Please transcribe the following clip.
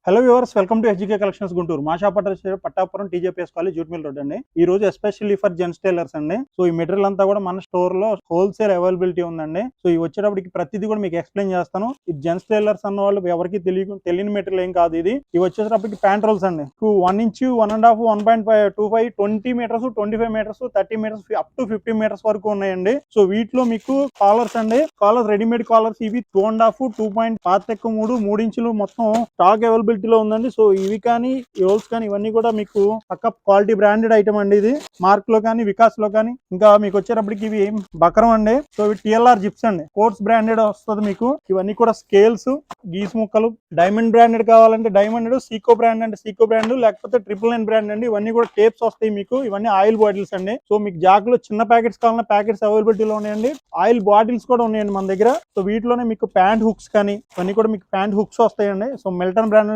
Hello viewers, welcome to SGK collections Guntur. మా shop address Pattapuram TJPS college jute mill road అండి. ఈ రోజు especially for gents tailors అండి. So ఈ మెటీరియల్ అంతా కూడా మన స్టోర్ లో హోల్సేల్ అవైలబిలిటీ ఉందండి. సో ఇవి వచ్చేటప్పటికి ప్రతిదీ కూడా మీకు ఎక్స్ప్లెయిన్ చేస్తాను. ఈ జెంట్స్ టైలర్స్ అన్న వాళ్ళు ఎవరికి తెలియని మెటీరియల్ ఏం కాదు ఇది. ఇవి వచ్చేటప్పటికి ప్యాంట్ రోల్స్ అండి. 1 inch 1.5 1.25 20 metres 25 metres 30 metres up to 50 metres వరకు ఉన్నాయండి. సో వీటిలో మీకు కాలర్స్ అండి, కాలర్స్ రెడీమేడ్ కాలర్స్ ఇవి 2.5 3 ఇంచులు మొత్తం స్టాక్ అవైలబిలిటీ లో ఉందండి. సో ఇవి కానీ రోల్స్ కానీ ఇవన్నీ కూడా మీకు పక్క క్వాలిటీ బ్రాండెడ్ ఐటమ్ అండి. ఇది మార్క్ లో కానీ వికాస్ లో కానీ ఇంకా మీకు వచ్చేటప్పటికి ఇవి బకరం అండి. సో ఇవి టిఎల్ఆర్ జిప్స్ అండి, కోర్స్ బ్రాండెడ్ వస్తుంది మీకు. ఇవన్నీ కూడా స్కేల్స్, గీస్ ముక్కలు, డైమండ్ బ్రాండెడ్ కావాలంటే డైమండ్, సీకో బ్రాండ్ అంటే సీకో బ్రాండ్, లేకపోతే 999 బ్రాండ్ అండి. ఇవన్నీ కూడా టేప్స్ వస్తాయి మీకు. ఇవన్నీ ఆయిల్ బాటిల్స్ అండి. సో మీకు జాక్ లో చిన్న ప్యాకెట్స్ కావాలన్నా ప్యాకెట్స్ అవైలబిలిటీలో ఉన్నాయండి. ఆయిల్ బాటిల్స్ కూడా ఉన్నాయండి మన దగ్గర. సో వీటిలోనే మీకు ప్యాంట్ హుక్స్ కానీ ఇవన్నీ కూడా మీకు ప్యాంట్ హుక్స్ వస్తాయండి. So Milton brand